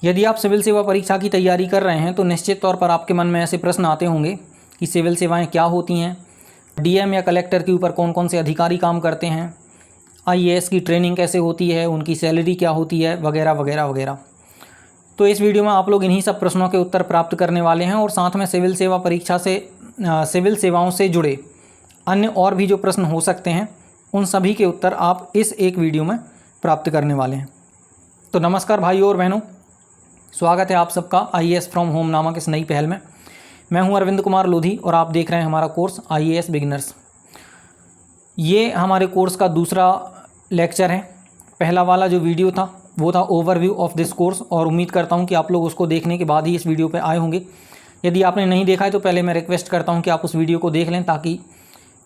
यदि आप सिविल सेवा परीक्षा की तैयारी कर रहे हैं तो निश्चित तौर पर आपके मन में ऐसे प्रश्न आते होंगे कि सिविल सेवाएं क्या होती हैं, डीएम या कलेक्टर के ऊपर कौन कौन से अधिकारी काम करते हैं, आईएएस की ट्रेनिंग कैसे होती है, उनकी सैलरी क्या होती है, वगैरह वगैरह वगैरह। तो इस वीडियो में आप लोग इन्हीं सब प्रश्नों के उत्तर प्राप्त करने वाले हैं और साथ में सिविल सेवा परीक्षा से सिविल सेवाओं से जुड़े अन्य और भी जो प्रश्न हो सकते हैं उन सभी के उत्तर आप इस एक वीडियो में प्राप्त करने वाले हैं। तो नमस्कार भाइयों और बहनों, स्वागत है आप सबका आईएएस फ्रॉम होम नामक इस नई पहल में। मैं हूं अरविंद कुमार लोधी और आप देख रहे हैं हमारा कोर्स आईएएस बिगिनर्स। ये हमारे कोर्स का दूसरा लेक्चर है। पहला वाला जो वीडियो था वो था ओवरव्यू ऑफ दिस कोर्स और उम्मीद करता हूं कि आप लोग उसको देखने के बाद ही इस वीडियो पे आए होंगे। यदि आपने नहीं देखा है तो पहले मैं रिक्वेस्ट करता हूं कि आप उस वीडियो को देख लें ताकि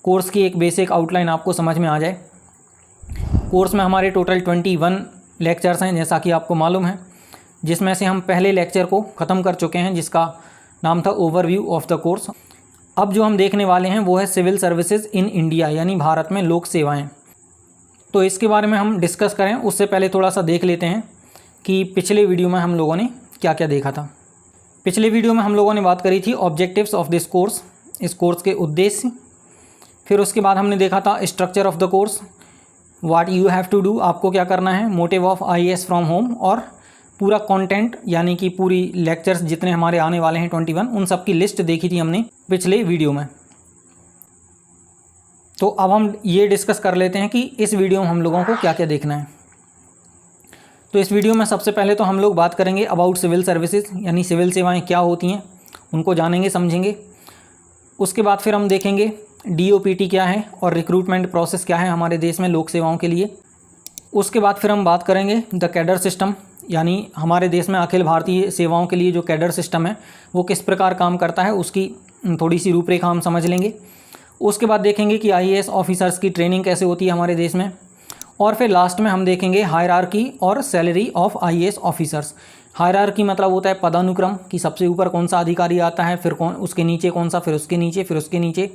कोर्स की एक बेसिक आउटलाइन आपको समझ में आ जाए। कोर्स में हमारे टोटल 21 लेक्चर्स हैं जैसा कि आपको मालूम है, जिसमें से हम पहले लेक्चर को ख़त्म कर चुके हैं जिसका नाम था ओवरव्यू ऑफ द कोर्स। अब जो हम देखने वाले हैं वो है सिविल सर्विसेज इन इंडिया, यानी भारत में लोक सेवाएं। तो इसके बारे में हम डिस्कस करें उससे पहले थोड़ा सा देख लेते हैं कि पिछले वीडियो में हम लोगों ने क्या क्या देखा था। पिछले वीडियो में हम लोगों ने बात करी थी ऑब्जेक्टिव्स ऑफ दिस कोर्स, इस कोर्स के उद्देश्य। फिर उसके बाद हमने देखा था structure of the course, what you have to do, आपको क्या करना है, motive of IAS from home और पूरा कंटेंट यानी कि पूरी लेक्चर्स जितने हमारे आने वाले हैं 21 उन सब की लिस्ट देखी थी हमने पिछले वीडियो में। तो अब हम ये डिस्कस कर लेते हैं कि इस वीडियो में हम लोगों को क्या क्या देखना है। तो इस वीडियो में सबसे पहले तो हम लोग बात करेंगे अबाउट सिविल सर्विसेज, यानी सिविल सेवाएं क्या होती हैं उनको जानेंगे समझेंगे। उसके बाद फिर हम देखेंगे डीओपीटी क्या है और रिक्रूटमेंट प्रोसेस क्या है हमारे देश में लोक सेवाओं के लिए। उसके बाद फिर हम बात करेंगे द कैडर सिस्टम, यानी हमारे देश में अखिल भारतीय सेवाओं के लिए जो कैडर सिस्टम है वो किस प्रकार काम करता है, उसकी थोड़ी सी रूपरेखा हम समझ लेंगे। उसके बाद देखेंगे कि आईएएस ऑफिसर्स की ट्रेनिंग कैसे होती है हमारे देश में। और फिर लास्ट में हम देखेंगे हायरार्की और salary of IAS officers. Hierarchy मतलब होता है पदानुक्रम कि सबसे ऊपर कौन सा अधिकारी आता है, फिर कौन उसके नीचे कौन सा, फिर उसके नीचे, फिर उसके नीचे।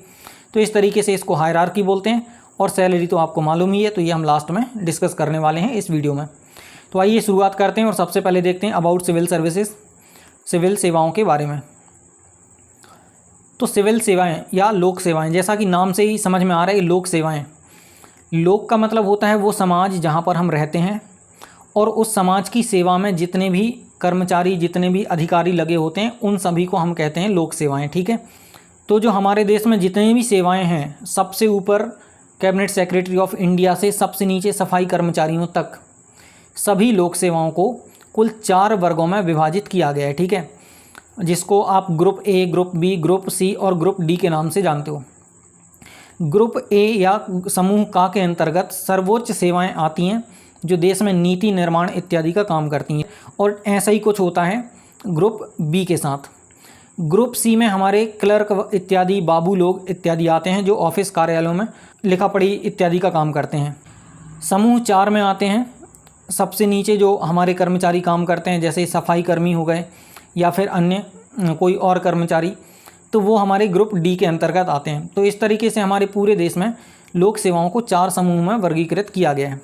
तो इस तरीके से इसको हायरार्की बोलते हैं। और सैलरी तो आपको मालूम ही है, तो ये हम लास्ट में डिस्कस करने वाले हैं इस वीडियो में। तो आइए शुरुआत करते हैं और सबसे पहले देखते हैं अबाउट सिविल सर्विसेज, सिविल सेवाओं के बारे में। तो सिविल सेवाएं या लोक सेवाएं, जैसा कि नाम से ही समझ में आ रहा है लोक सेवाएं। लोक का मतलब होता है वो समाज जहां पर हम रहते हैं और उस समाज की सेवा में जितने भी कर्मचारी, जितने भी अधिकारी लगे होते हैं उन सभी को हम कहते हैं लोक सेवाएं। ठीक है। तो जो हमारे देश में जितनी भी सेवाएं हैं, सबसे ऊपर कैबिनेट सेक्रेटरी ऑफ इंडिया से सबसे नीचे सफाई कर्मचारियों तक, सभी लोक सेवाओं को कुल 4 वर्गों में विभाजित किया गया है। ठीक है, जिसको आप group A, group B, group C और ग्रुप डी के नाम से जानते हो। ग्रुप ए या समूह का के अंतर्गत सर्वोच्च सेवाएं आती हैं जो देश में नीति निर्माण इत्यादि का काम करती हैं, और ऐसा ही कुछ होता है ग्रुप बी के साथ। ग्रुप सी में हमारे क्लर्क इत्यादि, बाबू लोग इत्यादि आते हैं जो ऑफिस कार्यालयों में लिखा पढ़ी इत्यादि का काम करते हैं। समूह 4 में आते हैं सबसे नीचे जो हमारे कर्मचारी काम करते हैं, जैसे सफाई कर्मी हो गए या फिर अन्य कोई और कर्मचारी, तो वो हमारे ग्रुप डी के अंतर्गत आते हैं। तो इस तरीके से हमारे पूरे देश में लोक सेवाओं को 4 समूह में वर्गीकृत किया गया है।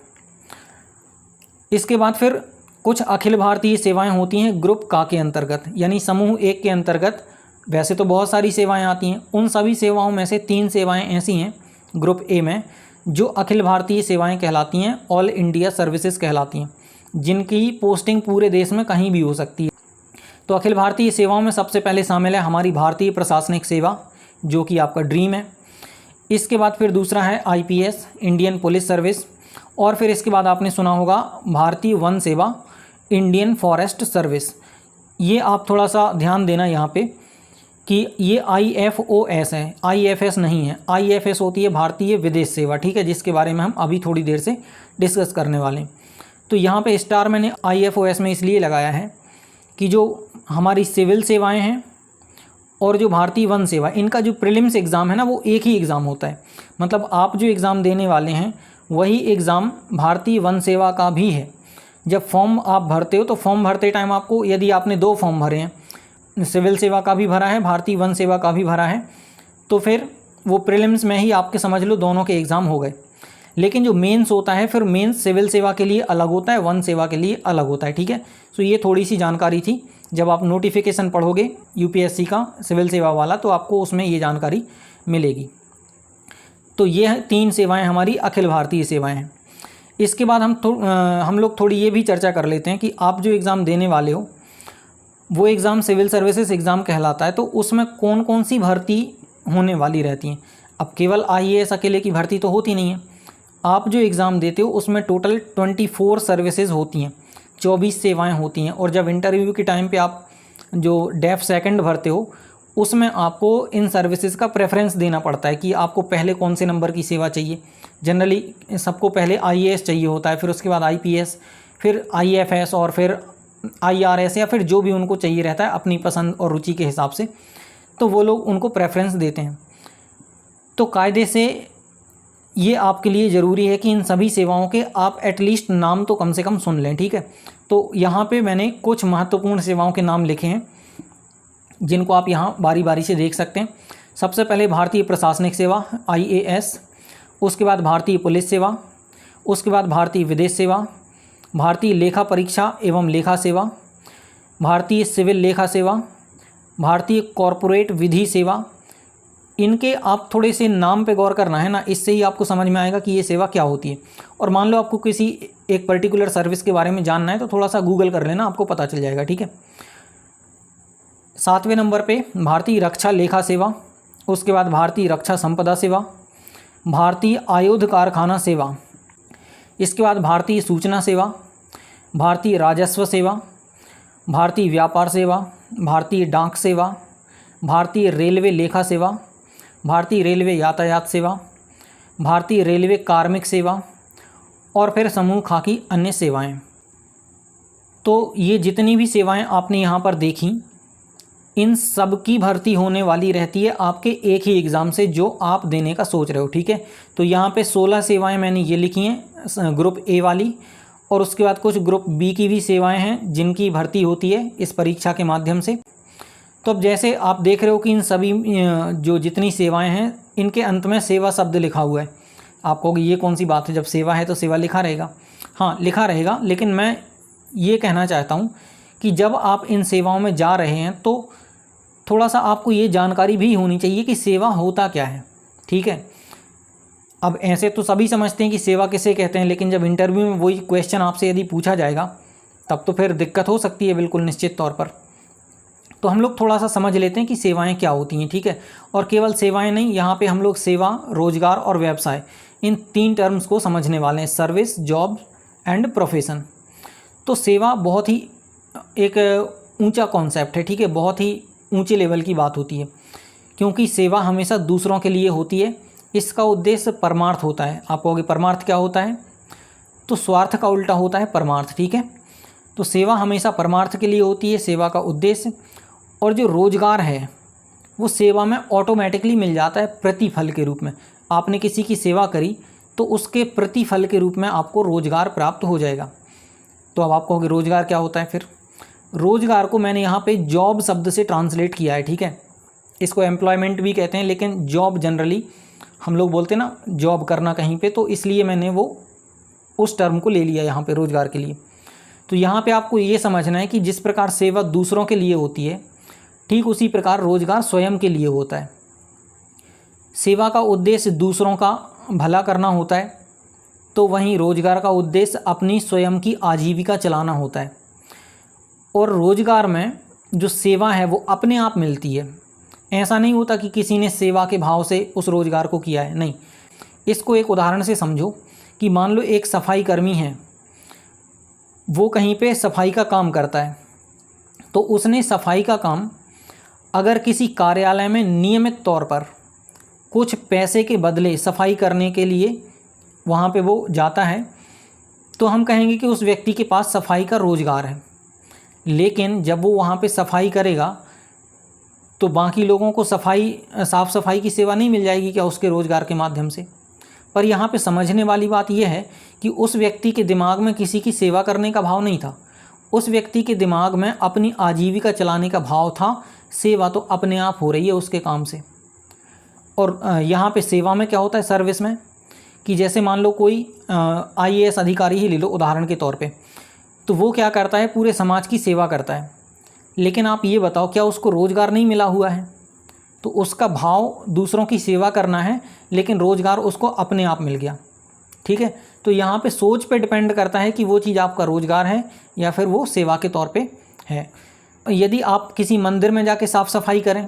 इसके बाद फिर कुछ अखिल भारतीय सेवाएं होती हैं ग्रुप का के अंतर्गत, यानी समूह 1 के अंतर्गत। वैसे तो बहुत सारी सेवाएं आती हैं, उन सभी सेवाओं में से 3 सेवाएं ऐसी हैं ग्रुप ए में जो अखिल भारतीय सेवाएं कहलाती हैं, ऑल इंडिया सर्विसेज कहलाती हैं, जिनकी पोस्टिंग पूरे देश में कहीं भी हो सकती है। तो अखिल भारतीय सेवाओं में सबसे पहले शामिल है हमारी भारतीय प्रशासनिक सेवा, जो कि आपका ड्रीम है। इसके बाद फिर दूसरा है आईपीएस, इंडियन पुलिस सर्विस। और फिर इसके बाद आपने सुना होगा भारतीय वन सेवा, इंडियन फॉरेस्ट सर्विस। ये आप थोड़ा सा ध्यान देना यहाँ पे कि ये IFOS है, IFS नहीं है। IFS होती है भारतीय विदेश सेवा, ठीक है, जिसके बारे में हम अभी थोड़ी देर से डिस्कस करने वाले हैं। तो यहाँ पे स्टार मैंने IFOS में इसलिए लगाया है कि जो हमारी सिविल सेवाएं हैं और जो भारतीय वन सेवा, इनका जो प्रीलिम्स एग्ज़ाम है ना वो एक ही एग्ज़ाम होता है। मतलब आप जो एग्ज़ाम देने वाले हैं वही एग्ज़ाम भारतीय वन सेवा का भी है। जब फॉर्म आप भरते हो तो फॉर्म भरते टाइम आपको, यदि आपने 2 फॉर्म भरे हैं, सिविल सेवा का भी भरा है, भारतीय वन सेवा का भी भरा है, तो फिर वो प्रीलिम्स में ही आपके समझ लो दोनों के एग्ज़ाम हो गए। लेकिन जो मेंस होता है फिर मेंस सिविल सेवा के लिए अलग होता है, वन सेवा के लिए अलग होता है, ठीक है। सो ये थोड़ी सी जानकारी थी। जब आप नोटिफिकेशन पढ़ोगे यूपीएससी का सिविल सेवा वाला तो आपको उसमें ये जानकारी मिलेगी। तो ये 3 सेवाएं हमारी अखिल भारतीय सेवाएं हैं। इसके बाद हम लोग थोड़ी ये भी चर्चा कर लेते हैं कि आप जो एग्ज़ाम देने वाले हो वो एग्ज़ाम सिविल सर्विसेज एग्ज़ाम कहलाता है, तो उसमें कौन कौन सी भर्ती होने वाली रहती हैं। अब केवल आईएएस अकेले की भर्ती तो होती नहीं है, आप जो एग्ज़ाम देते हो उसमें टोटल 24 सर्विसेज होती हैं, 24 सेवाएं होती हैं। और जब इंटरव्यू के टाइम पे आप जो डेफ सेकंड भरते हो उसमें आपको इन सर्विसेज का प्रेफरेंस देना पड़ता है कि आपको पहले कौन से नंबर की सेवा चाहिए। जनरली सबको पहले आईएएस चाहिए होता है, फिर उसके बाद आईपीएस, फिर आईएफएस और फिर आईआरएस, या फिर जो भी उनको चाहिए रहता है अपनी पसंद और रुचि के हिसाब से, तो वो लोग उनको प्रेफरेंस देते हैं। तो कायदे से ये आपके लिए ज़रूरी है कि इन सभी सेवाओं के आप एटलीस्ट नाम तो कम से कम सुन लें, ठीक है। तो यहाँ पे मैंने कुछ महत्वपूर्ण सेवाओं के नाम लिखे हैं जिनको आप यहाँ बारी बारी से देख सकते हैं। सबसे पहले भारतीय प्रशासनिक सेवा आईएएस, उसके बाद भारतीय पुलिस सेवा, उसके बाद भारतीय विदेश सेवा, भारतीय लेखा परीक्षा एवं लेखा सेवा, भारतीय सिविल लेखा सेवा, भारतीय कॉरपोरेट विधि सेवा। इनके आप थोड़े से नाम पे गौर करना है ना, इससे ही आपको समझ में आएगा कि ये सेवा क्या होती है। और मान लो आपको किसी एक पर्टिकुलर सर्विस के बारे में जानना है तो थोड़ा सा गूगल कर लेना, आपको पता चल जाएगा, ठीक है। 7वें नंबर पे भारतीय रक्षा लेखा सेवा, उसके बाद भारतीय रक्षा संपदा सेवा, भारतीय आयुध कारखाना सेवा, इसके बाद भारतीय सूचना सेवा, भारतीय राजस्व सेवा, भारतीय व्यापार सेवा, भारतीय डाक सेवा, भारतीय रेलवे लेखा सेवा, भारतीय रेलवे यातायात सेवा, भारतीय रेलवे कार्मिक सेवा और फिर समूह खाकी अन्य सेवाएं। तो ये जितनी भी सेवाएं आपने यहाँ पर देखी, इन सब की भर्ती होने वाली रहती है आपके एक ही एग्ज़ाम से जो आप देने का सोच रहे हो, ठीक है। तो यहाँ पे 16 सेवाएं मैंने ये लिखी हैं ग्रुप ए वाली, और उसके बाद कुछ ग्रुप बी की भी सेवाएं हैं जिनकी भर्ती होती है इस परीक्षा के माध्यम से। तो अब जैसे आप देख रहे हो कि इन सभी जो जितनी सेवाएं हैं इनके अंत में सेवा शब्द लिखा हुआ है। आप कहोगे ये कौन सी बात है, जब सेवा है तो सेवा लिखा रहेगा। हाँ लिखा रहेगा, लेकिन मैं ये कहना चाहता हूँ कि जब आप इन सेवाओं में जा रहे हैं तो थोड़ा सा आपको ये जानकारी भी होनी चाहिए कि सेवा होता क्या है, ठीक है। अब ऐसे तो सभी समझते हैं कि सेवा किसे कहते हैं, लेकिन जब इंटरव्यू में वही क्वेश्चन आपसे यदि पूछा जाएगा तब तो फिर दिक्कत हो सकती है, बिल्कुल निश्चित तौर पर। तो हम लोग थोड़ा सा समझ लेते हैं कि सेवाएं क्या होती हैं, ठीक है। और केवल सेवाएं नहीं, यहाँ पे हम लोग सेवा, रोजगार और व्यवसाय, इन 3 टर्म्स को समझने वाले हैं, सर्विस, जॉब एंड प्रोफेशन। तो सेवा बहुत ही एक ऊंचा कॉन्सेप्ट है, ठीक है, बहुत ही ऊंचे लेवल की बात होती है, क्योंकि सेवा हमेशा दूसरों के लिए होती है। इसका उद्देश्य परमार्थ होता है। आप कहोगे परमार्थ क्या होता है, तो स्वार्थ का उल्टा होता है परमार्थ, ठीक है। तो सेवा हमेशा परमार्थ के लिए होती है, सेवा का उद्देश्य। और जो रोजगार है वो सेवा में ऑटोमेटिकली मिल जाता है प्रतिफल के रूप में। आपने किसी की सेवा करी तो उसके प्रतिफल के रूप में आपको रोजगार प्राप्त हो जाएगा। तो अब आप कहोगे रोजगार क्या होता है फिर। रोजगार को मैंने यहाँ पे जॉब शब्द से ट्रांसलेट किया है, ठीक है। इसको एम्प्लॉयमेंट भी कहते हैं, लेकिन जॉब जनरली हम लोग बोलते हैं ना, जॉब करना कहीं पे, तो इसलिए मैंने वो उस टर्म को ले लिया यहाँ पे रोजगार के लिए। तो यहाँ पे आपको ये समझना है कि जिस प्रकार सेवा दूसरों के लिए होती है, ठीक उसी प्रकार रोजगार स्वयं के लिए होता है। सेवा का उद्देश्य दूसरों का भला करना होता है, तो वहीं रोजगार का उद्देश्य अपनी स्वयं की आजीविका चलाना होता है। और रोजगार में जो सेवा है वो अपने आप मिलती है। ऐसा नहीं होता कि किसी ने सेवा के भाव से उस रोजगार को किया है, नहीं। इसको एक उदाहरण से समझो कि मान लो एक सफाई कर्मी है, वो कहीं पे सफाई का काम करता है, तो उसने सफाई का काम अगर किसी कार्यालय में नियमित तौर पर कुछ पैसे के बदले सफाई करने के लिए वहाँ पे वो जाता है, तो हम कहेंगे कि उस व्यक्ति के पास सफाई का रोजगार है। लेकिन जब वो वहाँ पे सफाई करेगा तो बाकी लोगों को साफ़ सफाई की सेवा नहीं मिल जाएगी क्या उसके रोज़गार के माध्यम से। पर यहाँ पे समझने वाली बात यह है कि उस व्यक्ति के दिमाग में किसी की सेवा करने का भाव नहीं था, उस व्यक्ति के दिमाग में अपनी आजीविका चलाने का भाव था। सेवा तो अपने आप हो रही है उसके काम से। और यहाँ पे सेवा में क्या होता है, सर्विस में, कि जैसे मान लो कोई IAS अधिकारी ही ले लो उदाहरण के तौर पे, तो वो क्या करता है, पूरे समाज की सेवा करता है। लेकिन आप ये बताओ क्या उसको रोज़गार नहीं मिला हुआ है? तो उसका भाव दूसरों की सेवा करना है, लेकिन रोज़गार उसको अपने आप मिल गया। ठीक है, तो यहाँ पे सोच पे डिपेंड करता है कि वो चीज़ आपका रोज़गार है या फिर वो सेवा के तौर पे है। यदि आप किसी मंदिर में जाके साफ़ सफाई करें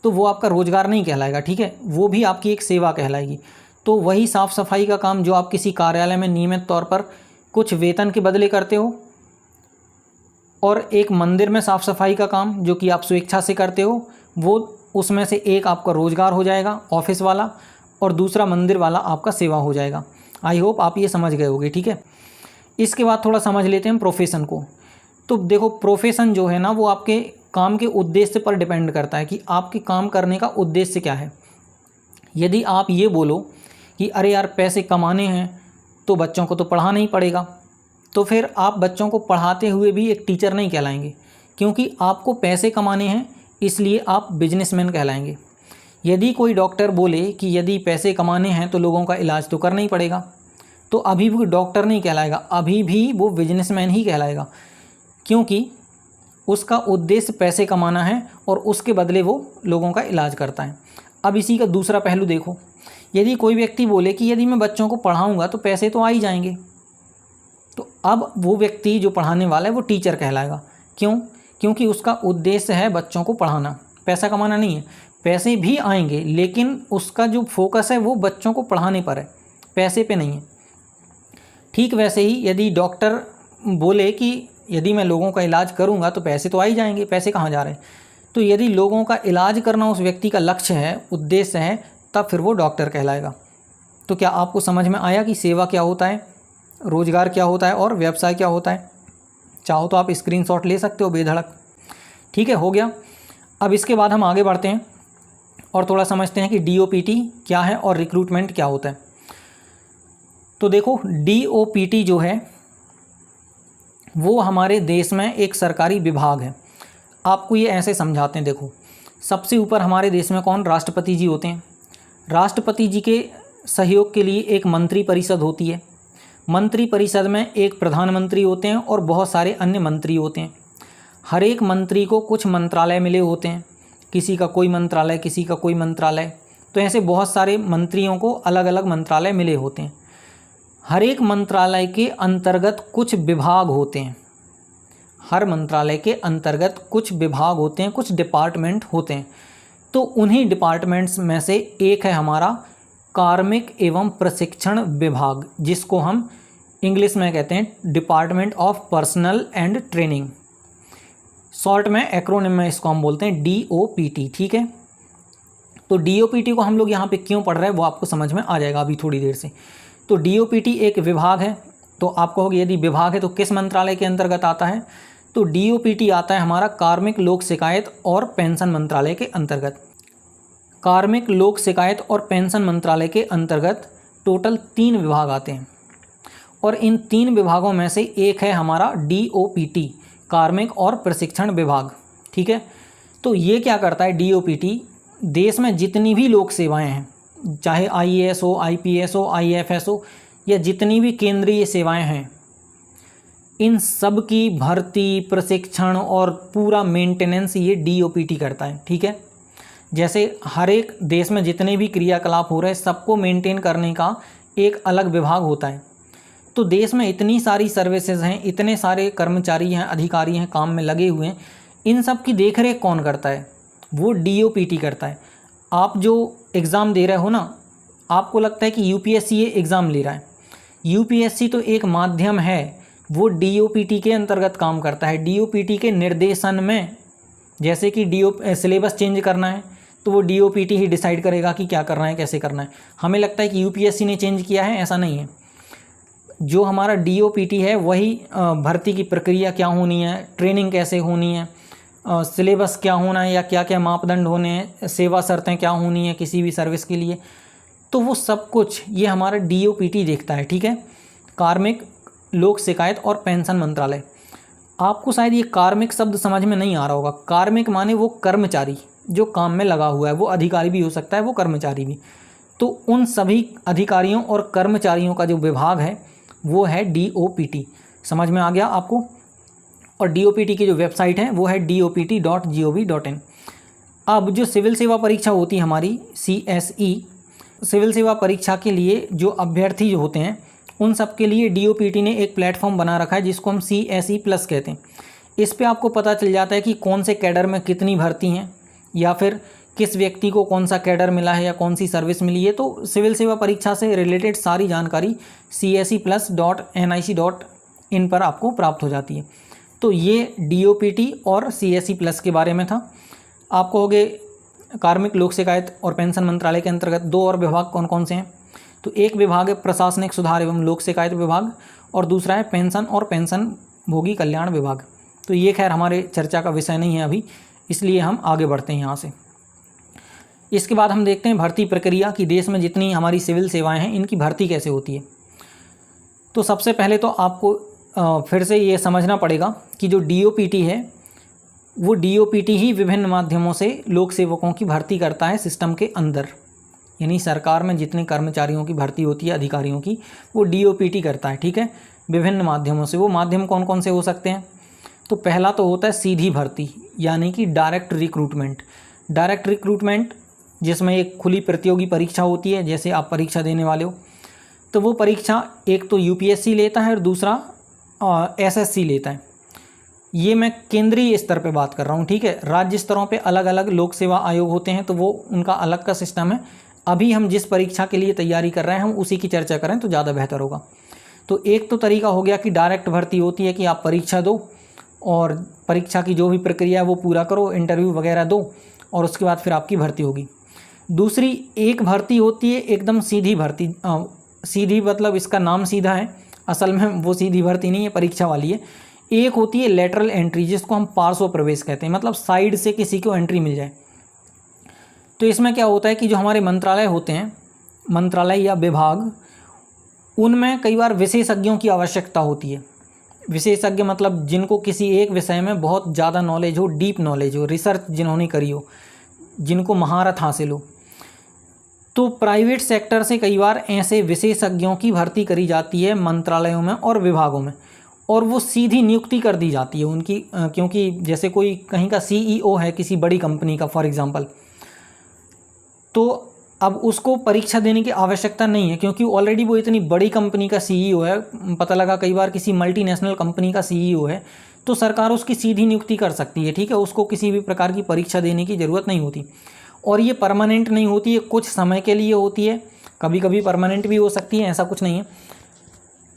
तो वो आपका रोज़गार नहीं कहलाएगा। ठीक है, वो भी आपकी एक सेवा कहलाएगी। तो वही साफ़ सफाई का काम जो आप किसी कार्यालय में नियमित तौर पर कुछ वेतन के बदले करते हो, और एक मंदिर में साफ़ सफाई का काम जो कि आप स्वेच्छा से करते हो, वो उसमें से एक आपका रोज़गार हो जाएगा ऑफिस वाला, और दूसरा मंदिर वाला आपका सेवा हो जाएगा। आई होप आप ये समझ गए होगे। ठीक है, इसके बाद थोड़ा समझ लेते हैं प्रोफेशन को। तो देखो, प्रोफेशन जो है ना, वो आपके काम के उद्देश्य पर डिपेंड करता है कि आपके काम करने का उद्देश्य क्या है। यदि आप ये बोलो कि अरे यार पैसे कमाने हैं तो बच्चों को तो पढ़ाना ही पड़ेगा, तो फिर आप बच्चों को पढ़ाते हुए भी एक टीचर नहीं कहलाएंगे, क्योंकि आपको पैसे कमाने हैं, इसलिए आप बिजनेसमैन कहलाएंगे। यदि कोई डॉक्टर बोले कि यदि पैसे कमाने हैं तो लोगों का इलाज तो करना ही पड़ेगा, तो अभी भी डॉक्टर नहीं कहलाएगा, अभी भी वो बिजनेसमैन ही कहलाएगा, क्योंकि उसका उद्देश्य पैसे कमाना है और उसके बदले वो लोगों का इलाज करता है। अब इसी का दूसरा पहलू देखो, यदि कोई व्यक्ति बोले कि यदि मैं बच्चों को पढ़ाऊँगा तो पैसे तो आ ही जाएंगे, तो अब वो व्यक्ति जो पढ़ाने वाला है वो टीचर कहलाएगा। क्यों? क्योंकि उसका उद्देश्य है बच्चों को पढ़ाना, पैसा कमाना नहीं है। पैसे भी आएंगे लेकिन उसका जो फोकस है वो बच्चों को पढ़ाने पर है, पैसे पे नहीं है। ठीक वैसे ही यदि डॉक्टर बोले कि यदि मैं लोगों का इलाज करूंगा तो पैसे तो आ ही जाएंगे, पैसे कहाँ जा रहे हैं? तो यदि लोगों का इलाज करना उस व्यक्ति का लक्ष्य है, उद्देश्य है, तब फिर वो डॉक्टर कहलाएगा। तो क्या आपको समझ में आया कि सेवा क्या होता है, रोजगार क्या होता है और व्यवसाय क्या होता है? चाहो तो आप स्क्रीनशॉट ले सकते हो बेधड़क। ठीक है, हो गया। अब इसके बाद हम आगे बढ़ते हैं और थोड़ा समझते हैं कि DOPT क्या है और रिक्रूटमेंट क्या होता है। तो देखो, DOPT जो है वो हमारे देश में एक सरकारी विभाग है। आपको ये ऐसे समझाते हैं, देखो, सबसे ऊपर हमारे देश में कौन? राष्ट्रपति जी होते हैं। राष्ट्रपति जी के सहयोग के लिए एक मंत्री परिषद होती है। मंत्री परिषद में एक प्रधानमंत्री होते हैं और बहुत सारे अन्य मंत्री होते हैं। हर एक मंत्री को कुछ मंत्रालय मिले होते हैं, किसी का कोई मंत्रालय, किसी का कोई मंत्रालय, तो ऐसे बहुत सारे मंत्रियों को अलग अलग मंत्रालय मिले होते हैं। हर एक मंत्रालय के अंतर्गत कुछ विभाग होते हैं, हर मंत्रालय के अंतर्गत कुछ विभाग होते हैं, कुछ डिपार्टमेंट होते हैं। तो उन्हीं डिपार्टमेंट्स में से एक है हमारा कार्मिक एवं प्रशिक्षण विभाग, जिसको हम इंग्लिश में कहते हैं department of personal and training. Short में, एक्रोनिम में इसको हम बोलते हैं DOPT। ठीक है, तो DOPT को हम लोग यहाँ पे क्यों पढ़ रहे हैं वो आपको समझ में आ जाएगा अभी थोड़ी देर से। तो DOPT एक विभाग है, तो आप कहोगे यदि विभाग है तो किस मंत्रालय के अंतर्गत आता है? तो DOPT आता है हमारा कार्मिक लोक शिकायत और पेंशन मंत्रालय के अंतर्गत। कार्मिक लोक शिकायत और पेंशन मंत्रालय के अंतर्गत टोटल 3 विभाग आते हैं, और इन 3 विभागों में से एक है हमारा DOPT, कार्मिक और प्रशिक्षण विभाग। ठीक है, तो ये क्या करता है DOPT? देश में जितनी भी लोक सेवाएं हैं, चाहे IAS हो, IPS हो, IFS हो, या जितनी भी केंद्रीय सेवाएं हैं, इन सब की भर्ती, प्रशिक्षण और पूरा मेंटेनेंस ये DOPT करता है। ठीक है, जैसे हर एक देश में जितने भी क्रियाकलाप हो रहे हैं सबको मेंटेन करने का एक अलग विभाग होता है। तो देश में इतनी सारी सर्विसेज हैं, इतने सारे कर्मचारी हैं, अधिकारी हैं, काम में लगे हुए हैं, इन सब की देखरेख कौन करता है? वो DOPT करता है। आप जो एग्ज़ाम दे रहे हो ना, आपको लगता है कि UPSC ये एग्ज़ाम ले रहा है, UPSC तो एक माध्यम है, वो DOPT के अंतर्गत काम करता है। DOPT के निर्देशन में, जैसे कि सिलेबस चेंज करना है तो वो DOPT ही डिसाइड करेगा कि क्या करना है, कैसे करना है। हमें लगता है कि UPSC ने चेंज किया है, ऐसा नहीं है। जो हमारा DOPT है वही भर्ती की प्रक्रिया क्या होनी है, ट्रेनिंग कैसे होनी है, सिलेबस क्या होना है, या क्या क्या मापदंड होने हैं, सेवा शर्तें क्या होनी है किसी भी सर्विस के लिए, तो वो सब कुछ ये हमारा DOPT देखता है। ठीक है, कार्मिक लोक शिकायत और पेंशन मंत्रालय। आपको शायद ये कार्मिक शब्द समझ में नहीं आ रहा होगा। कार्मिक माने वो कर्मचारी जो काम में लगा हुआ है, वो अधिकारी भी हो सकता है, वो कर्मचारी भी। तो उन सभी अधिकारियों और कर्मचारियों का जो विभाग है वो है DOPT। समझ में आ गया आपको? और DOPT की जो वेबसाइट है वो है dopt.gov.in। अब जो सिविल सेवा परीक्षा होती है हमारी CSE, सिविल सेवा परीक्षा के लिए जो अभ्यर्थी जो होते हैं उन सब के लिए DOPT ने एक प्लेटफॉर्म बना रखा है जिसको हम CSE प्लस कहते हैं। इस पे आपको पता चल जाता है कि कौन से कैडर में कितनी भर्ती हैं, या फिर किस व्यक्ति को कौन सा कैडर मिला है या कौन सी सर्विस मिली है। तो सिविल सेवा परीक्षा से रिलेटेड सारी जानकारी CSE+.nic.in पर आपको प्राप्त हो जाती है। तो ये DOPT और CSE प्लस के बारे में था। आपको हो गए कार्मिक लोक शिकायत और पेंशन मंत्रालय के अंतर्गत 2 और विभाग कौन कौन से हैं। तो एक विभाग है प्रशासनिक सुधार एवं लोक शिकायत विभाग, और दूसरा है पेंशन और पेंशन भोगी कल्याण विभाग। तो ये खैर हमारे चर्चा का विषय नहीं है अभी, इसलिए हम आगे बढ़ते हैं यहाँ से। इसके बाद हम देखते हैं भर्ती प्रक्रिया कि देश में जितनी हमारी सिविल सेवाएं हैं इनकी भर्ती कैसे होती है। तो सबसे पहले तो आपको फिर से ये समझना पड़ेगा कि जो DOPT है वो DOPT ही विभिन्न माध्यमों से लोक सेवकों की भर्ती करता है सिस्टम के अंदर। यानी सरकार में जितने कर्मचारियों की भर्ती होती है, अधिकारियों की, वो DOPT करता है, ठीक है, विभिन्न माध्यमों से। वो माध्यम कौन कौन से हो सकते हैं? तो पहला तो होता है सीधी भर्ती, यानी कि डायरेक्ट रिक्रूटमेंट। डायरेक्ट रिक्रूटमेंट जिसमें एक खुली प्रतियोगी परीक्षा होती है, जैसे आप परीक्षा देने वाले हो, तो वो परीक्षा एक तो UPSC लेता है और दूसरा SSC लेता है। ये मैं केंद्रीय स्तर पे बात कर रहा हूँ, ठीक है। राज्य स्तरों पे अलग अलग लोक सेवा आयोग होते हैं, तो वो उनका अलग का सिस्टम है। अभी हम जिस परीक्षा के लिए तैयारी कर रहे हैं हम उसी की चर्चा करें तो ज़्यादा बेहतर होगा। तो एक तो तरीका हो गया कि डायरेक्ट भर्ती होती है कि आप परीक्षा दो और परीक्षा की जो भी प्रक्रिया है वो पूरा करो, इंटरव्यू वगैरह दो, और उसके बाद फिर आपकी भर्ती होगी। दूसरी एक भर्ती होती है एकदम सीधी भर्ती। सीधी मतलब इसका नाम सीधा है, असल में वो सीधी भर्ती नहीं है, परीक्षा वाली है। एक होती है लेटरल एंट्री, जिसको हम पार्श्व प्रवेश कहते हैं, मतलब साइड से किसी को एंट्री मिल जाए। तो इसमें क्या होता है कि जो हमारे मंत्रालय होते हैं, मंत्रालय या विभाग, उनमें कई बार विशेषज्ञों की आवश्यकता होती है। विशेषज्ञ मतलब जिनको किसी एक विषय में बहुत ज़्यादा नॉलेज हो, डीप नॉलेज हो, रिसर्च जिन्होंने करी हो, जिनको महारत हासिल हो। तो प्राइवेट सेक्टर से कई बार ऐसे विशेषज्ञों की भर्ती करी जाती है मंत्रालयों में और विभागों में, और वो सीधी नियुक्ति कर दी जाती है उनकी। क्योंकि जैसे कोई कहीं का CEO है किसी बड़ी कंपनी का फॉर एग्जांपल, तो अब उसको परीक्षा देने की आवश्यकता नहीं है, क्योंकि ऑलरेडी वो इतनी बड़ी कंपनी का CEO है। पता लगा कई बार किसी मल्टीनेशनल कंपनी का CEO है, तो सरकार उसकी सीधी नियुक्ति कर सकती है, ठीक है। उसको किसी भी प्रकार की परीक्षा देने की ज़रूरत नहीं होती, और ये परमानेंट नहीं होती है, कुछ समय के लिए होती है, कभी कभी परमानेंट भी हो सकती है, ऐसा कुछ नहीं है।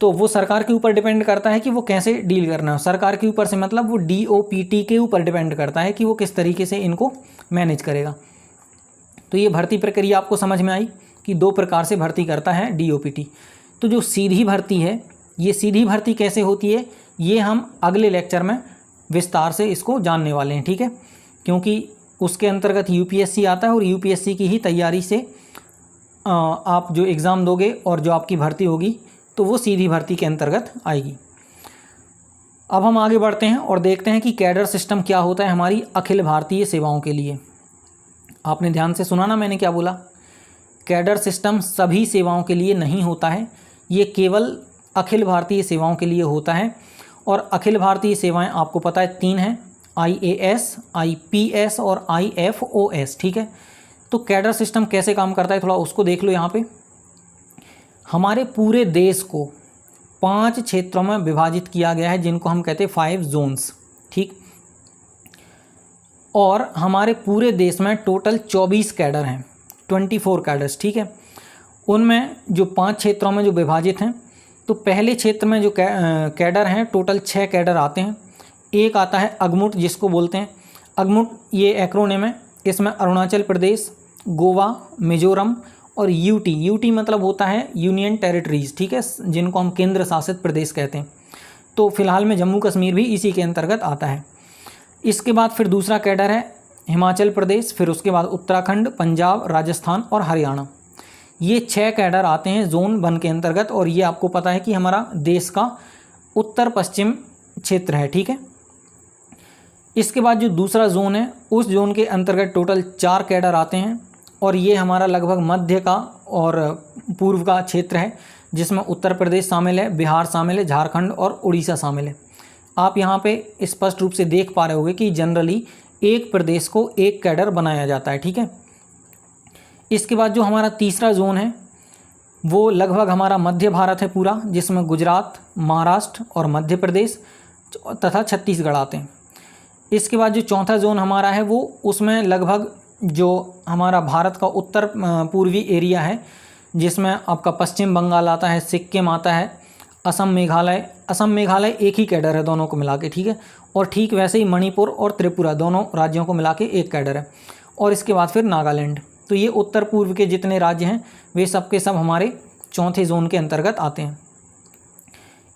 तो वो सरकार के ऊपर डिपेंड करता है कि वो कैसे डील करना है। सरकार के ऊपर से मतलब वो DOPT के ऊपर डिपेंड करता है कि वो किस तरीके से इनको मैनेज करेगा। तो ये भर्ती प्रक्रिया आपको समझ में आई कि 2 प्रकार से भर्ती करता है DOPT। तो जो सीधी भर्ती है, ये सीधी भर्ती कैसे होती है ये हम अगले लेक्चर में विस्तार से इसको जानने वाले हैं, ठीक है। क्योंकि उसके अंतर्गत UPSC आता है, और UPSC की ही तैयारी से आप जो एग्ज़ाम दोगे और जो आपकी भर्ती होगी तो वो सीधी भर्ती के अंतर्गत आएगी। अब हम आगे बढ़ते हैं और देखते हैं कि कैडर सिस्टम क्या होता है हमारी अखिल भारतीय सेवाओं के लिए। आपने ध्यान से सुना ना मैंने क्या बोला? कैडर सिस्टम सभी सेवाओं के लिए नहीं होता है, ये केवल अखिल भारतीय सेवाओं के लिए होता है। और अखिल भारतीय सेवाएं आपको पता है 3 हैं, IAS, IPS और IFOS, ठीक है। तो कैडर सिस्टम कैसे काम करता है थोड़ा उसको देख लो। यहाँ पे हमारे पूरे देश को 5 क्षेत्रों में विभाजित किया गया है, जिनको हम कहते हैं 5 जोन्स, ठीक। और हमारे पूरे देश में टोटल 24 कैडर हैं, 24 कैडर्स, ठीक है। उनमें जो 5 क्षेत्रों में जो विभाजित हैं, तो पहले क्षेत्र में जो कैडर हैं टोटल 6 कैडर आते हैं। एक आता है अगमुट, जिसको बोलते हैं अगमुट, ये एक्रोनिम है। इसमें अरुणाचल प्रदेश, गोवा, मिजोरम और यूटी मतलब होता है यूनियन टेरिटरीज, ठीक है, जिनको हम केंद्र शासित प्रदेश कहते हैं। तो फिलहाल में जम्मू कश्मीर भी इसी के अंतर्गत आता है। इसके बाद फिर दूसरा कैडर है हिमाचल प्रदेश, फिर उसके बाद उत्तराखंड, पंजाब, राजस्थान और हरियाणा। ये 6 कैडर आते हैं जोन 1 के अंतर्गत, और ये आपको पता है कि हमारा देश का उत्तर पश्चिम क्षेत्र है, ठीक है। इसके बाद जो दूसरा जोन है, उस जोन के अंतर्गत टोटल 4 कैडर आते हैं, और ये हमारा लगभग मध्य का और पूर्व का क्षेत्र है, जिसमें उत्तर प्रदेश शामिल है, बिहार शामिल है, झारखंड और उड़ीसा शामिल है। आप यहाँ पे स्पष्ट रूप से देख पा रहे होंगे कि जनरली एक प्रदेश को एक कैडर बनाया जाता है, ठीक है। इसके बाद जो हमारा तीसरा जोन है वो लगभग हमारा मध्य भारत है पूरा, जिसमें गुजरात, महाराष्ट्र और मध्य प्रदेश तथा छत्तीसगढ़ आते हैं। इसके बाद जो चौथा जोन हमारा है वो उसमें लगभग जो हमारा भारत का उत्तर पूर्वी एरिया है, जिसमें आपका पश्चिम बंगाल आता है, सिक्किम आता है, असम मेघालय एक ही कैडर है दोनों को मिला के, ठीक है। और ठीक वैसे ही मणिपुर और त्रिपुरा दोनों राज्यों को मिला के एक कैडर है। और इसके बाद फिर नागालैंड। तो ये उत्तर पूर्व के जितने राज्य हैं वे सब के सब हमारे चौथे जोन के अंतर्गत आते हैं।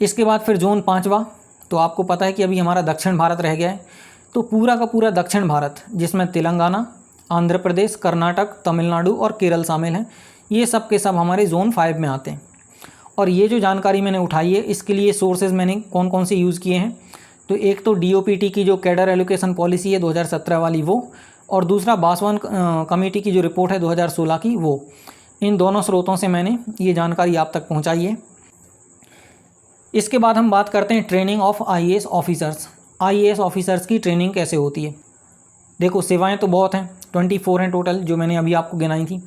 इसके बाद फिर जोन पाँचवा, तो आपको पता है कि अभी हमारा दक्षिण भारत रह गया है। तो पूरा का पूरा दक्षिण भारत, जिसमें तेलंगाना, आंध्र प्रदेश, कर्नाटक, तमिलनाडु और केरल शामिल हैं, ये सब के सब हमारे जोन 5 में आते हैं। और ये जो जानकारी मैंने उठाई है इसके लिए सोर्सेज मैंने कौन कौन से यूज़ किए हैं, तो एक तो DOPT की जो कैडर एलोकेशन पॉलिसी है 2017 वाली वो, और दूसरा बासवान कमेटी की जो रिपोर्ट है 2016 की वो। इन दोनों स्रोतों से मैंने ये जानकारी आप तक पहुंचाई है। इसके बाद हम बात करते हैं training of IAS officers. IAS officers की ट्रेनिंग कैसे होती है। देखो सेवाएं तो बहुत हैं, 24 हैं टोटल, जो मैंने अभी आपको गिनाई थी।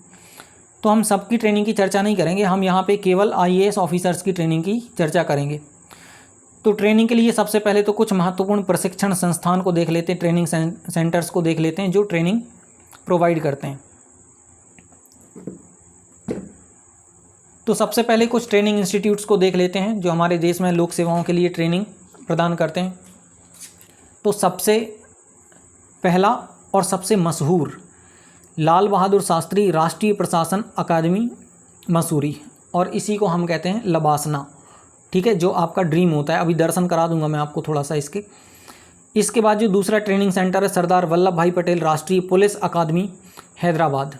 तो हम सबकी ट्रेनिंग की चर्चा नहीं करेंगे, हम यहाँ पे केवल IAS ऑफिसर्स की ट्रेनिंग की चर्चा करेंगे। तो ट्रेनिंग के लिए सबसे पहले तो कुछ महत्वपूर्ण प्रशिक्षण संस्थान को देख लेते हैं, ट्रेनिंग सेंटर्स को देख लेते हैं जो ट्रेनिंग प्रोवाइड करते हैं। तो सबसे पहले कुछ ट्रेनिंग इंस्टीट्यूट्स को देख लेते हैं जो हमारे देश में लोक सेवाओं के लिए ट्रेनिंग प्रदान करते हैं। तो सबसे पहला और सबसे मशहूर लाल बहादुर शास्त्री राष्ट्रीय प्रशासन अकादमी मसूरी, और इसी को हम कहते हैं लबासना, ठीक है, जो आपका ड्रीम होता है। अभी दर्शन करा दूंगा मैं आपको थोड़ा सा इसके। इसके बाद जो दूसरा ट्रेनिंग सेंटर है सरदार वल्लभ भाई पटेल राष्ट्रीय पुलिस अकादमी हैदराबाद,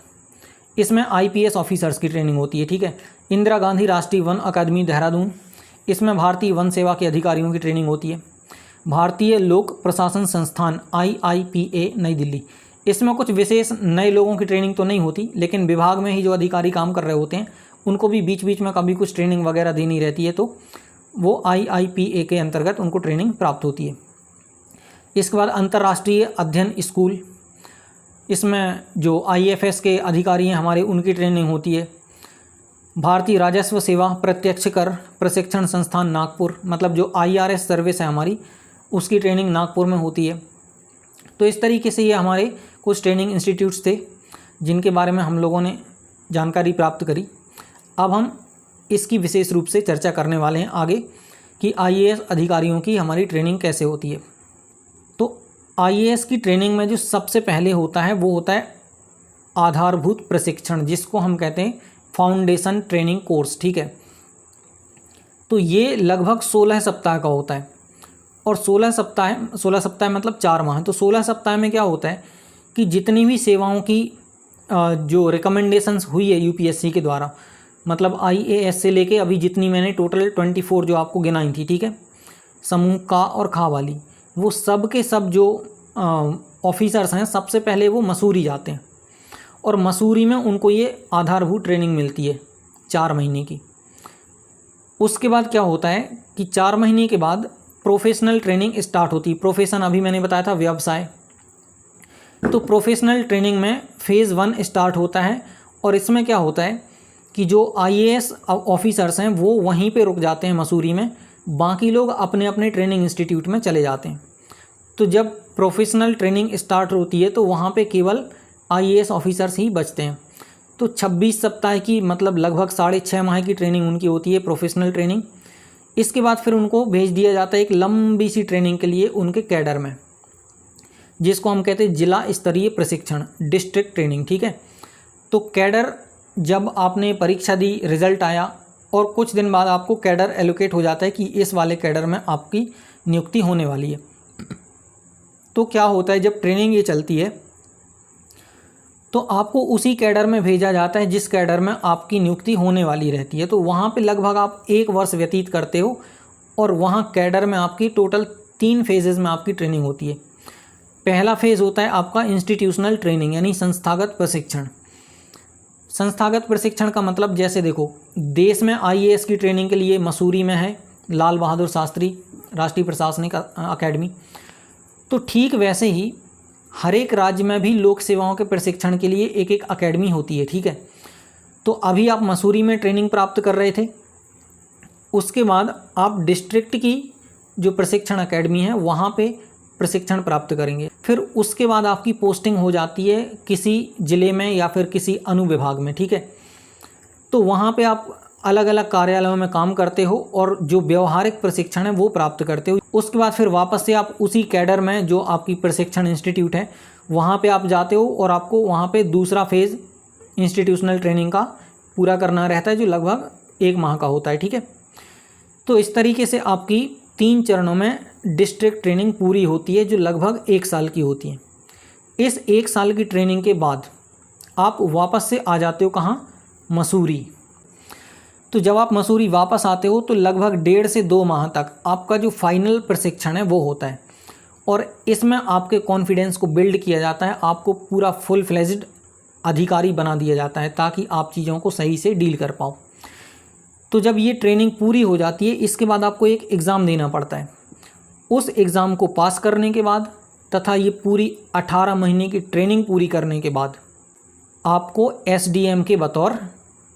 इसमें IPS ऑफिसर्स की ट्रेनिंग होती है, ठीक है। इंदिरा गांधी राष्ट्रीय वन अकादमी देहरादून, इसमें भारतीय वन सेवा के अधिकारियों की ट्रेनिंग होती है। भारतीय लोक प्रशासन संस्थान IIPA नई दिल्ली, इसमें कुछ विशेष नए लोगों की ट्रेनिंग तो नहीं होती, लेकिन विभाग में ही जो अधिकारी काम कर रहे होते हैं उनको भी बीच बीच में कभी कुछ ट्रेनिंग वगैरह देनी रहती है, तो वो IIPA के अंतर्गत उनको ट्रेनिंग प्राप्त होती है। इसके बाद अंतर्राष्ट्रीय अध्ययन स्कूल, इसमें जो IFS के अधिकारी हैं हमारे उनकी ट्रेनिंग होती है। भारतीय राजस्व सेवा प्रत्यक्ष कर प्रशिक्षण संस्थान नागपुर, मतलब जो IRS सर्विस है हमारी उसकी ट्रेनिंग नागपुर में होती है। तो इस तरीके से ये हमारे कुछ ट्रेनिंग इंस्टीट्यूट्स थे जिनके बारे में हम लोगों ने जानकारी प्राप्त करी। अब हम इसकी विशेष रूप से चर्चा करने वाले हैं आगे कि IAS अधिकारियों की हमारी ट्रेनिंग कैसे होती है। तो IAS की ट्रेनिंग में जो सबसे पहले होता है वो होता है आधारभूत प्रशिक्षण, जिसको हम कहते हैं फाउंडेशन ट्रेनिंग कोर्स, ठीक है। तो ये लगभग 16 सप्ताह का होता है, और 16 सप्ताह मतलब 4 माह। तो 16 सप्ताह में क्या होता है कि जितनी भी सेवाओं की जो रिकमेंडेशंस हुई है UPSC के द्वारा, मतलब IAS से लेके अभी जितनी मैंने टोटल 24 जो आपको गिनाई थी, ठीक है, समूह का और खा वाली, वो सब के सब जो ऑफिसर्स हैं सबसे पहले वो मसूरी जाते हैं, और मसूरी में उनको ये आधारभूत ट्रेनिंग मिलती है 4 महीने की। उसके बाद क्या होता है कि 4 महीने के बाद प्रोफेशनल ट्रेनिंग स्टार्ट होती है। प्रोफेशन अभी मैंने बताया था व्यवसाय। तो प्रोफेशनल ट्रेनिंग में फेज़ 1 स्टार्ट होता है, और इसमें क्या होता है कि जो IAS ऑफिसर्स हैं वो वहीं पे रुक जाते हैं मसूरी में, बाकी लोग अपने अपने ट्रेनिंग इंस्टीट्यूट में चले जाते हैं। तो जब प्रोफेशनल ट्रेनिंग स्टार्ट होती है तो वहाँ पे केवल IAS ऑफिसर्स ही बचते हैं। तो 26 सप्ताह की, मतलब लगभग 6.5 माह की ट्रेनिंग उनकी होती है, प्रोफेशनल ट्रेनिंग। इसके बाद फिर उनको भेज दिया जाता है एक लंबी सी ट्रेनिंग के लिए उनके कैडर में, जिसको हम कहते हैं जिला स्तरीय प्रशिक्षण, डिस्ट्रिक्ट ट्रेनिंग, ठीक है। तो कैडर, जब आपने परीक्षा दी, रिजल्ट आया, और कुछ दिन बाद आपको कैडर एलोकेट हो जाता है कि इस वाले कैडर में आपकी नियुक्ति होने वाली है। तो क्या होता है, जब ट्रेनिंग ये चलती है तो आपको उसी कैडर में भेजा जाता है जिस कैडर में आपकी नियुक्ति होने वाली रहती है। तो वहाँ पे लगभग आप 1 वर्ष व्यतीत करते हो, और वहाँ कैडर में आपकी टोटल 3 फेजेज़ में आपकी ट्रेनिंग होती है। पहला फेज़ होता है आपका इंस्टीट्यूशनल ट्रेनिंग, यानी संस्थागत प्रशिक्षण। संस्थागत प्रशिक्षण का मतलब जैसे देखो, देश में आईएएस की ट्रेनिंग के लिए मसूरी में है लाल बहादुर शास्त्री राष्ट्रीय प्रशासनिक अकेडमी, तो ठीक वैसे ही हर एक राज्य में भी लोक सेवाओं के प्रशिक्षण के लिए एक एक अकेडमी होती है, ठीक है। तो अभी आप मसूरी में ट्रेनिंग प्राप्त कर रहे थे, उसके बाद आप डिस्ट्रिक्ट की जो प्रशिक्षण अकेडमी है वहाँ पे प्रशिक्षण प्राप्त करेंगे। फिर उसके बाद आपकी पोस्टिंग हो जाती है किसी ज़िले में या फिर किसी अनुविभाग में, ठीक है। तो वहाँ पे आप अलग अलग कार्यालयों में काम करते हो और जो व्यवहारिक प्रशिक्षण है वो प्राप्त करते हो। उसके बाद फिर वापस से आप उसी कैडर में जो आपकी प्रशिक्षण इंस्टीट्यूट है वहाँ पे आप जाते हो और आपको वहाँ पे दूसरा फेज़ इंस्टीट्यूशनल ट्रेनिंग का पूरा करना रहता है जो लगभग 1 माह का होता है, ठीक है। तो इस तरीके से आपकी 3 चरणों में डिस्ट्रिक्ट ट्रेनिंग पूरी होती है जो लगभग 1 साल की होती है। इस 1 साल की ट्रेनिंग के बाद आप वापस से आ जाते हो कहाँ? मसूरी। तो जब आप मसूरी वापस आते हो तो लगभग 1.5 से 2 माह तक आपका जो फाइनल प्रशिक्षण है वो होता है और इसमें आपके कॉन्फिडेंस को बिल्ड किया जाता है, आपको पूरा फुल फ्लेज्ड अधिकारी बना दिया जाता है ताकि आप चीज़ों को सही से डील कर पाओ। तो जब ये ट्रेनिंग पूरी हो जाती है इसके बाद आपको एक एग्ज़ाम देना पड़ता है। उस एग्ज़ाम को पास करने के बाद तथा ये पूरी 18 महीने की ट्रेनिंग पूरी करने के बाद आपको एसडीएम के बतौर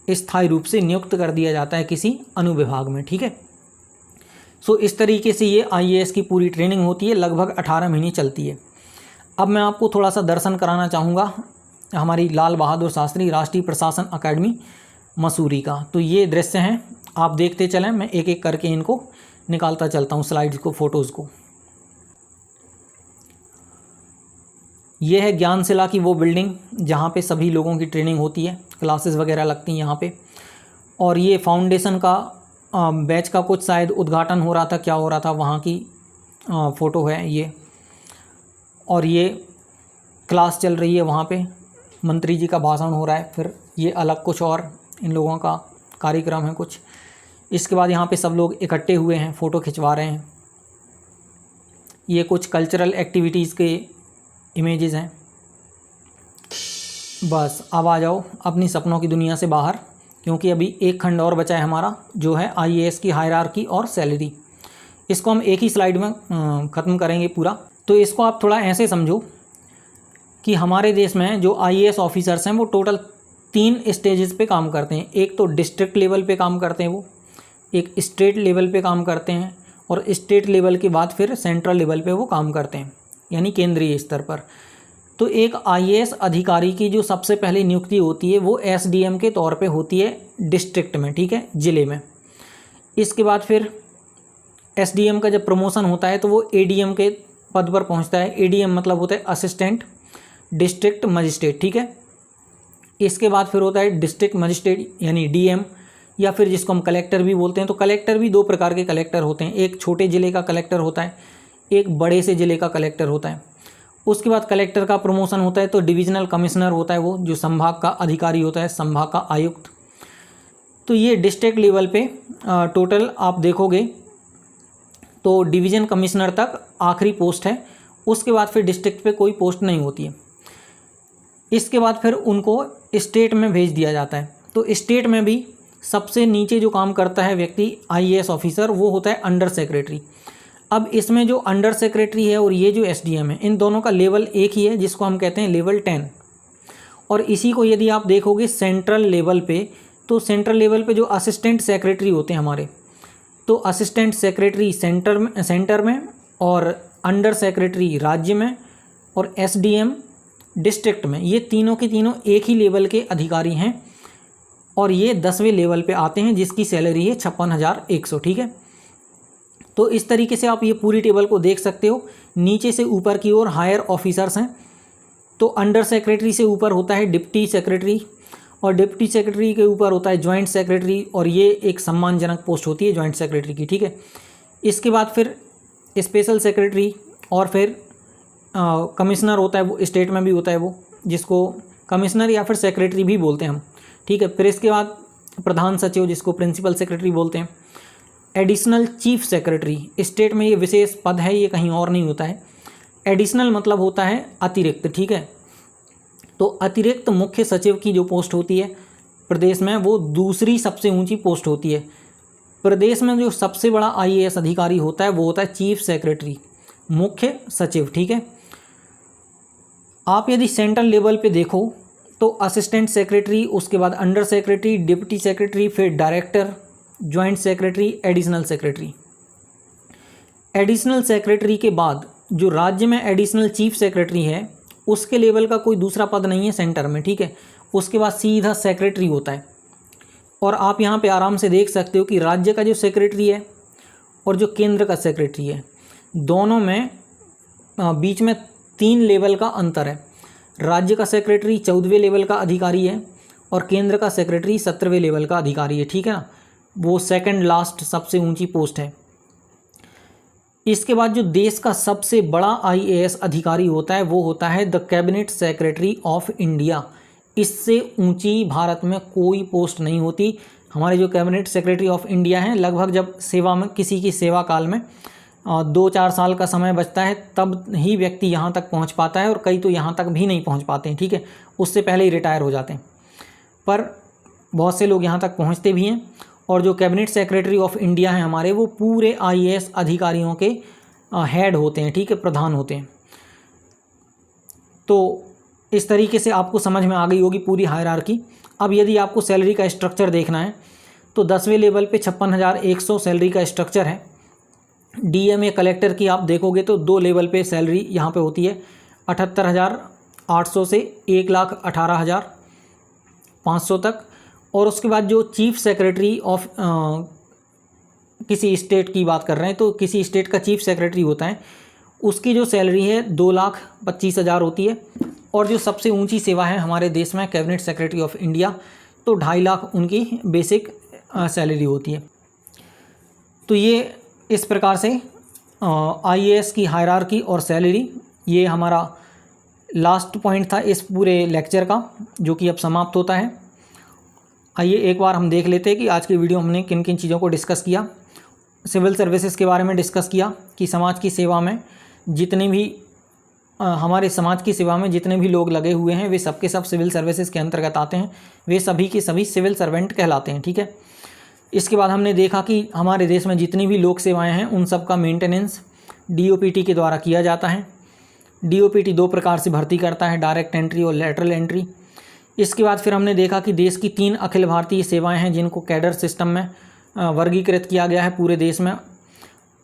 स्थायी रूप से नियुक्त कर दिया जाता है किसी अनुविभाग में, ठीक है। सो इस तरीके से ये आईएएस की पूरी ट्रेनिंग होती है, लगभग 18 महीने चलती है। अब मैं आपको थोड़ा सा दर्शन कराना चाहूँगा हमारी लाल बहादुर शास्त्री राष्ट्रीय प्रशासन अकेडमी मसूरी का। तो ये दृश्य हैं, आप देखते चलें, मैं एक एक करके इनको निकालता चलता हूँ स्लाइड्स को, फ़ोटोज़ को। ये है ज्ञानशिला की वो बिल्डिंग जहाँ पे सभी लोगों की ट्रेनिंग होती है, क्लासेस वगैरह लगती हैं यहाँ पे। और ये फाउंडेशन का बैच का कुछ शायद उद्घाटन हो रहा था, क्या हो रहा था, वहाँ की फ़ोटो है ये। और ये क्लास चल रही है, वहाँ पे मंत्री जी का भाषण हो रहा है। फिर ये अलग कुछ और इन लोगों का कार्यक्रम है कुछ। इसके बाद यहाँ पे सब लोग इकट्ठे हुए हैं, फ़ोटो खिंचवा रहे हैं। ये कुछ कल्चरल एक्टिविटीज़ के इमेजेस हैं। बस अब आ जाओ अपनी सपनों की दुनिया से बाहर, क्योंकि अभी एक खंड और बचा है हमारा, जो है आईएएस की हायरार्की और सैलरी। इसको हम एक ही स्लाइड में ख़त्म करेंगे पूरा। तो इसको आप थोड़ा ऐसे समझो कि हमारे देश में जो आईएएस ऑफिसर्स हैं वो टोटल 3 स्टेजेस पे काम करते हैं। एक तो डिस्ट्रिक्ट लेवल पे काम करते हैं वो, एक स्टेट लेवल पे काम करते हैं और स्टेट लेवल के बाद फिर सेंट्रल लेवल पे वो काम करते हैं, यानी केंद्रीय स्तर पर। तो एक आईएएस अधिकारी की जो सबसे पहले नियुक्ति होती है वो एसडीएम के तौर पे होती है डिस्ट्रिक्ट में, ठीक है, ज़िले में। इसके बाद फिर एसडीएम का जब प्रमोशन होता है तो वो एडीएम के पद पर पहुंचता है। एडीएम मतलब होता है असिस्टेंट डिस्ट्रिक्ट मजिस्ट्रेट, ठीक है। इसके बाद फिर होता है डिस्ट्रिक्ट मजिस्ट्रेट यानी डीएम, या फिर जिसको हम कलेक्टर भी बोलते हैं। तो कलेक्टर भी 2 प्रकार के कलेक्टर होते हैं, एक छोटे ज़िले का कलेक्टर होता है, एक बड़े से ज़िले का कलेक्टर होता है। उसके बाद कलेक्टर का प्रमोशन होता है तो डिविजनल कमिश्नर होता है वो, जो संभाग का अधिकारी होता है, संभाग का आयुक्त। तो ये डिस्ट्रिक्ट लेवल पे टोटल आप देखोगे तो डिवीज़न कमिश्नर तक आखिरी पोस्ट है। उसके बाद फिर डिस्ट्रिक्ट पे कोई पोस्ट नहीं होती है। इसके बाद फिर उनको स्टेट में भेज दिया जाता है। तो स्टेट में भी सबसे नीचे जो काम करता है व्यक्ति आईएएस ऑफिसर, वो होता है अंडर सेक्रेटरी। अब इसमें जो अंडर सेक्रेटरी है और ये जो एसडीएम है, इन दोनों का लेवल एक ही है, जिसको हम कहते हैं लेवल 10। और इसी को यदि आप देखोगे सेंट्रल लेवल पे, तो सेंट्रल लेवल पे जो असिस्टेंट सेक्रेटरी होते हैं हमारे, तो असिस्टेंट सेक्रेटरी सेंटर में और अंडर सेक्रेटरी राज्य में और एसडीएम डिस्ट्रिक्ट में, ये तीनों के तीनों एक ही लेवल के अधिकारी हैं और ये 10वें लेवल पे आते हैं, जिसकी सैलरी है 56,100, ठीक है। तो इस तरीके से आप ये पूरी टेबल को देख सकते हो। नीचे से ऊपर की ओर हायर ऑफिसर्स हैं। तो अंडर सेक्रेटरी से ऊपर होता है डिप्टी सेक्रेटरी और डिप्टी सेक्रेटरी के ऊपर होता है जॉइंट सेक्रेटरी, और ये एक सम्मानजनक पोस्ट होती है जॉइंट सेक्रेटरी की, ठीक है। इसके बाद फिर स्पेशल सेक्रेटरी और फिर कमिश्नर होता है, वो स्टेट में भी होता है वो, जिसको कमिश्नर या फिर सेक्रेटरी भी बोलते हैं हम, ठीक है। फिर इसके बाद प्रधान सचिव, जिसको प्रिंसिपल सेक्रेटरी बोलते हैं। एडिशनल चीफ सेक्रेटरी, स्टेट में ये विशेष पद है, ये कहीं और नहीं होता है। एडिशनल मतलब होता है अतिरिक्त, ठीक है। तो अतिरिक्त मुख्य सचिव की जो पोस्ट होती है प्रदेश में, वो दूसरी सबसे ऊंची पोस्ट होती है। प्रदेश में जो सबसे बड़ा आईएएस अधिकारी होता है वो होता है चीफ सेक्रेटरी, मुख्य सचिव, ठीक है। आप यदि सेंट्रल लेवल पे देखो तो असिस्टेंट सेक्रेटरी, उसके बाद अंडर सेक्रेटरी, डिप्टी सेक्रेटरी, फिर director, joint secretary, additional secretary. Additional secretary के बाद जो राज्य में एडिशनल चीफ सेक्रेटरी है उसके लेवल का कोई दूसरा पद नहीं है सेंटर में, ठीक है। उसके बाद सीधा सेक्रेटरी होता है। और आप यहाँ पे आराम से देख सकते हो कि राज्य का जो सेक्रेटरी है और जो केंद्र का सेक्रेटरी है, दोनों में बीच में 3 लेवल का अंतर है। राज्य का सेक्रेटरी 14वें लेवल का अधिकारी है और केंद्र का सेक्रेटरी 17वें लेवल का अधिकारी है, ठीक है ना। वो सेकंड लास्ट सबसे ऊंची पोस्ट है। इसके बाद जो देश का सबसे बड़ा आईएएस अधिकारी होता है वो होता है the cabinet secretary of India. इससे ऊंची भारत में कोई पोस्ट नहीं होती। हमारे जो कैबिनेट सेक्रेटरी ऑफ इंडिया हैं, लगभग जब सेवा में किसी की सेवा काल में 2-4 साल का समय बचता है तब ही व्यक्ति यहाँ तक पहुँच पाता है, और कई तो यहाँ तक भी नहीं पहुँच पाते हैं, ठीक है। उससे पहले ही रिटायर हो जाते हैं, पर बहुत से लोग यहाँ तक पहुँचते भी हैं। और जो कैबिनेट सेक्रेटरी ऑफ इंडिया हैं हमारे, वो पूरे आईएएस अधिकारियों के हेड होते हैं, ठीक है, प्रधान होते हैं। तो इस तरीके से आपको समझ में आ गई होगी पूरी हायरार्की। अब यदि आपको सैलरी का स्ट्रक्चर देखना है तो 10वें लेवल पे 56,100 सैलरी का स्ट्रक्चर है। डीएमए कलेक्टर की आप देखोगे तो 2 लेवल पे सैलरी यहाँ पे होती है, 78,800 से 1,18,500 तक। और उसके बाद जो चीफ सेक्रेटरी ऑफ किसी स्टेट की बात कर रहे हैं तो किसी स्टेट का चीफ सेक्रेटरी होता है, उसकी जो सैलरी है 2,25,000 होती है। और जो सबसे ऊंची सेवा है हमारे देश में कैबिनेट सेक्रेटरी ऑफ इंडिया, तो 2.5 लाख उनकी बेसिक सैलरी होती है। तो ये इस प्रकार से आईएएस की हायरार्की और सैलरी, ये हमारा लास्ट पॉइंट था इस पूरे लेक्चर का, जो कि अब समाप्त होता है। आइए एक बार हम देख लेते हैं कि आज की वीडियो हमने किन किन चीज़ों को डिस्कस किया। सिविल सर्विसेज के बारे में डिस्कस किया कि समाज की सेवा में जितने भी हमारे समाज की सेवा में जितने भी लोग लगे हुए हैं वे सबके सब सिविल सर्विसेज के अंतर्गत आते हैं, वे सभी के सभी सिविल सर्वेंट कहलाते हैं, ठीक है। इसके बाद हमने देखा कि हमारे देश में जितनी भी लोक सेवाएं हैं उन सब का मेंटेनेंस डीओपीटी के द्वारा किया जाता है। डीओपीटी 2 प्रकार से भर्ती करता है, डायरेक्ट एंट्री और लेटरल एंट्री। इसके बाद फिर हमने देखा कि देश की 3 अखिल भारतीय सेवाएं हैं जिनको कैडर सिस्टम में वर्गीकृत किया गया है पूरे देश में।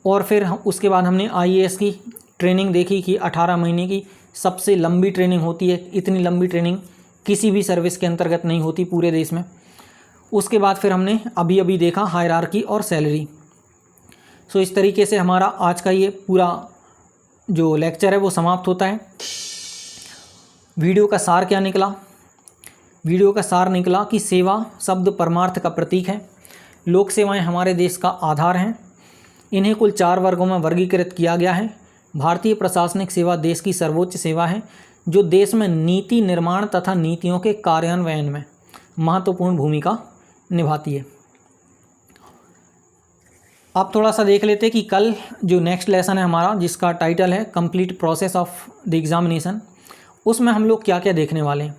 और फिर उसके बाद हमने आईएएस की ट्रेनिंग देखी कि 18 महीने की सबसे लंबी ट्रेनिंग होती है। इतनी लंबी ट्रेनिंग किसी भी सर्विस के अंतर्गत नहीं होती पूरे देश में। उसके बाद फिर हमने अभी देखा हायरार्की और सैलरी। सो इस तरीके से हमारा आज का ये पूरा जो लेक्चर है वो समाप्त होता है। वीडियो का सार क्या निकला? वीडियो का सार निकला कि सेवा शब्द परमार्थ का प्रतीक है। लोक सेवाएं हमारे देश का आधार हैं। इन्हें कुल 4 वर्गों में वर्गीकृत किया गया है। भारतीय प्रशासनिक सेवा देश की सर्वोच्च सेवा है जो देश में नीति निर्माण तथा नीतियों के कार्यान्वयन में महत्वपूर्ण भूमिका निभाती है। आप थोड़ा सा देख लेते कि कल जो नेक्स्ट लेसन है हमारा, जिसका टाइटल है complete process of the examination, उसमें हम लोग क्या क्या देखने वाले हैं।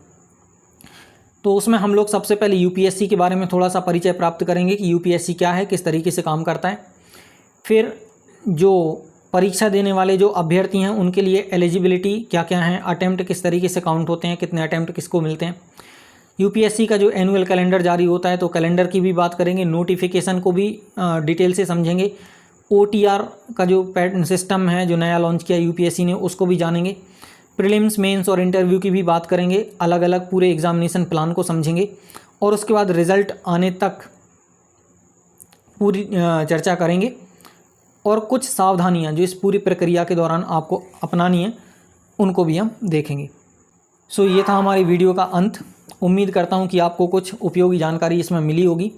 तो उसमें हम लोग सबसे पहले यूपीएससी के बारे में थोड़ा सा परिचय प्राप्त करेंगे कि यूपीएससी क्या है, किस तरीके से काम करता है। फिर जो परीक्षा देने वाले जो अभ्यर्थी हैं उनके लिए एलिजिबिलिटी क्या क्या है, अटैम्प्ट किस तरीके से काउंट होते हैं, कितने अटैम्प्ट किसको मिलते हैं। यूपीएससी का जो एनुअल कैलेंडर जारी होता है तो कैलेंडर की भी बात करेंगे, नोटिफिकेशन को भी डिटेल से समझेंगे। ओटीआर का जो पैटर्न सिस्टम है जो नया लॉन्च किया यूपीएससी ने, उसको भी जानेंगे। प्रीलिम्स, मेंस और इंटरव्यू की भी बात करेंगे, अलग अलग पूरे एग्जामिनेशन प्लान को समझेंगे। और उसके बाद रिज़ल्ट आने तक पूरी चर्चा करेंगे और कुछ सावधानियां जो इस पूरी प्रक्रिया के दौरान आपको अपनानी है उनको भी हम देखेंगे। सो ये था हमारी वीडियो का अंत। उम्मीद करता हूँ कि आपको कुछ उपयोगी जानकारी इसमें मिली होगी।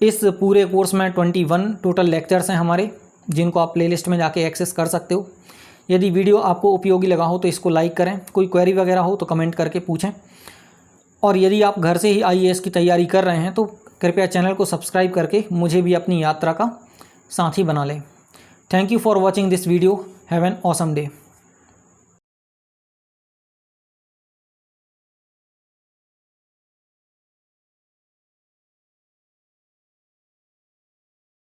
इस पूरे कोर्स में 21 टोटल लेक्चर्स हैं हमारे, जिनको आप प्लेलिस्ट में जाके एक्सेस कर सकते हो। यदि वीडियो आपको उपयोगी लगा हो तो इसको लाइक करें, कोई क्वेरी वगैरह हो तो कमेंट करके पूछें। और यदि आप घर से ही आईएएस की तैयारी कर रहे हैं तो कृपया चैनल को सब्सक्राइब करके मुझे भी अपनी यात्रा का साथी बना लें। Thank you for watching this video. Have an awesome day.